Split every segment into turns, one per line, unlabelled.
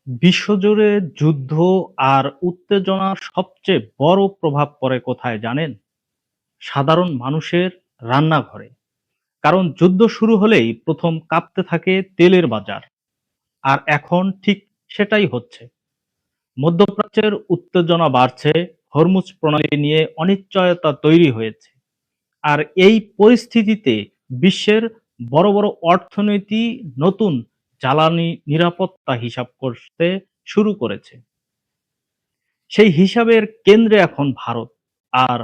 বিশ্বজুড়ে যুদ্ধ আর উত্তেজনার সবচেয়ে বড় প্রভাব পড়ে কোথায় জানেন? সাধারণ মানুষের রান্নাঘরে। কারণ যুদ্ধ শুরু হলেই প্রথম কাঁপতে থাকে তেলের বাজার। আর এখন ঠিক সেটাই হচ্ছে। মধ্যপ্রাচ্যের উত্তেজনা বাড়ছে, হরমুজ প্রণালী নিয়ে অনিশ্চয়তা তৈরি হয়েছে। আর এই পরিস্থিতিতে বিশ্বের বড় বড় অর্থনীতি নতুন জ্বালানি নিরাপত্তা হিসাব করতে শুরু করেছে। সেই হিসাবের কেন্দ্রে এখন ভারত। আর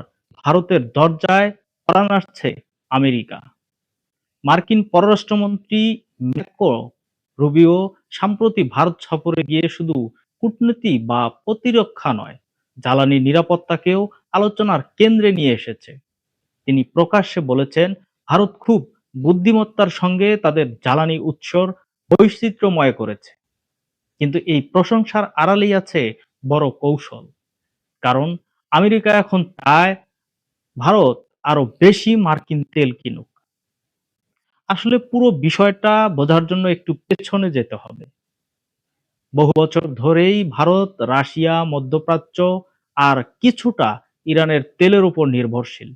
ভারতের দরজায় কড়া নাড়ছে আমেরিকা। মার্কিন পররাষ্ট্রমন্ত্রী মার্কো রুবিও সম্প্রতি ভারত সফরে গিয়ে শুধু কূটনীতি বা প্রতিরক্ষা নয়, জ্বালানি নিরাপত্তাকেও আলোচনার কেন্দ্রে নিয়ে এসেছে। তিনি প্রকাশ্যে বলেছেন, ভারত খুব বুদ্ধিমত্তার সঙ্গে তাদের জ্বালানি উৎসর বৈচিত্র্যময় করেছে। কিন্তু এই প্রশংসার আড়ালেই আছে বড় কৌশল। কারণ আমেরিকা এখন চায় ভারত আরো বেশি মার্কিন তেল কিনুক। আসলে পুরো বিষয়টা বোঝার জন্য একটু পেছনে যেতে হবে। বহু বছর ধরেই ভারত রাশিয়া, মধ্যপ্রাচ্য আর কিছুটা ইরানের তেলের উপর নির্ভরশীল।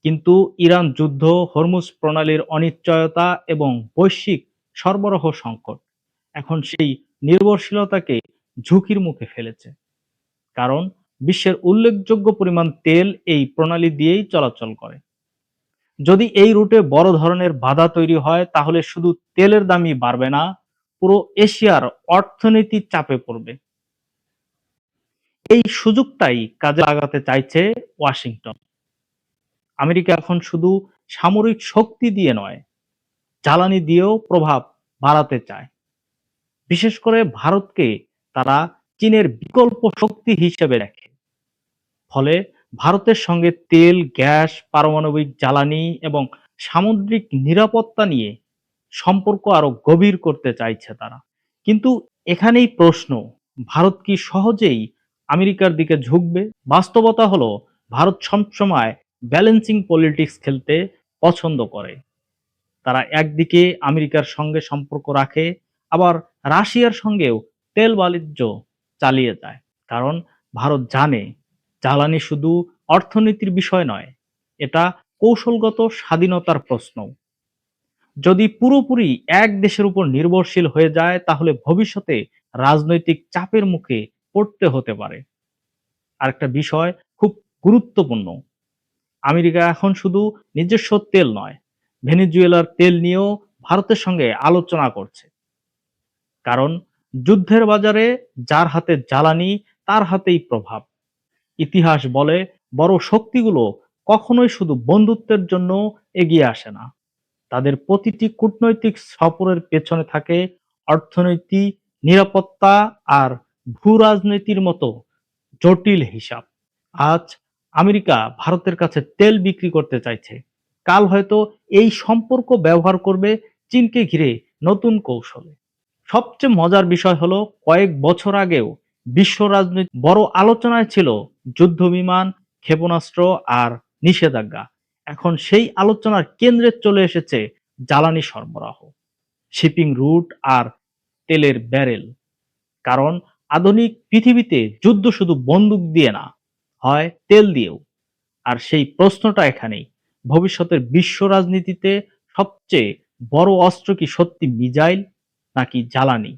কিন্তু ইরান যুদ্ধ, হরমুজ প্রণালীর অনিশ্চয়তা এবং বৈশ্বিক সরবরাহ সংকট এখন সেই নির্ভরশীলতাকে ঝুঁকির মুখে ফেলেছে। কারণ বিশ্বের উল্লেখযোগ্য পরিমাণ তেল এই প্রণালী দিয়েই চলাচল করে। যদি এই রুটে বড় ধরনের বাধা তৈরি হয়, তাহলে শুধু তেলের দামই বাড়বে না, পুরো এশিয়ার অর্থনীতি চাপে পড়বে। এই সুযোগটাই কাজে লাগাতে চাইছে ওয়াশিংটন। আমেরিকা এখন শুধু সামরিক শক্তি দিয়ে নয়, জ্বালানি দিয়েও প্রভাব বাড়াতে চায়। বিশেষ করে ভারতকে তারা চীনের বিকল্প শক্তি হিসেবে দেখে। ফলে ভারতের সঙ্গে তেল, গ্যাস, পারমাণবিক জ্বালানি এবং সামুদ্রিক নিরাপত্তা নিয়ে সম্পর্ক আরো গভীর করতে চাইছে তারা। কিন্তু এখানেই প্রশ্ন, ভারত কি সহজেই আমেরিকার দিকে ঝুঁকবে? বাস্তবতা হলো, ভারত সবসময় ব্যালেন্সিং পলিটিক্স খেলতে পছন্দ করে। তারা একদিকে আমেরিকার সঙ্গে সম্পর্ক রাখে, আবার রাশিয়ার সঙ্গেও তেল বাণিজ্য চালিয়ে যায়। কারণ ভারত জানে, জ্বালানি শুধু অর্থনীতির বিষয় নয়, এটা কৌশলগত স্বাধীনতার প্রশ্ন। যদি পুরোপুরি এক দেশের উপর নির্ভরশীল হয়ে যায়, তাহলে ভবিষ্যতে রাজনৈতিক চাপের মুখে পড়তে হতে পারে। আরেকটা বিষয় খুব গুরুত্বপূর্ণ, আমেরিকা এখন শুধু নিজস্ব তেল নয়, ভেনেজুয়েলার তেল নিয়েও ভারতের সঙ্গে আলোচনা করছে। কারণ যুদ্ধের বাজারে যার হাতে জ্বালানি, তার হাতেই প্রভাব। ইতিহাস বলে, বড় শক্তিগুলো কখনোই শুধু বন্ধুত্বের জন্য এগিয়ে আসে না। তাদের প্রতিটি কূটনৈতিক সফরের পেছনে থাকে অর্থনীতি, নিরাপত্তা আর ভূ রাজনীতির মতো জটিল হিসাব। আজ আমেরিকা ভারতের কাছে তেল বিক্রি করতে চাইছে, কাল হয়তো এই সম্পর্ক ব্যবহার করবে চীনকে ঘিরে নতুন কৌশলে। সবচেয়ে মজার বিষয় হলো, কয়েক বছর আগেও বিশ্ব রাজনীতি বড় আলোচনায় ছিল যুদ্ধবিমান, ক্ষেপণাস্ত্র আর নিষেধাজ্ঞা। এখন সেই আলোচনার কেন্দ্রে চলে এসেছে জ্বালানি সরবরাহ, শিপিং রুট আর তেলের ব্যারেল। কারণ আধুনিক পৃথিবীতে যুদ্ধ শুধু বন্দুক দিয়ে না, হয় তেল দিয়েও। আর সেই প্রশ্নটা এখানেই, ভবিষ্যতের বিশ্ব রাজনীতিতে সবচেয়ে বড় অস্ত্র কি সত্যি মিসাইল নাকি জ্বালানি?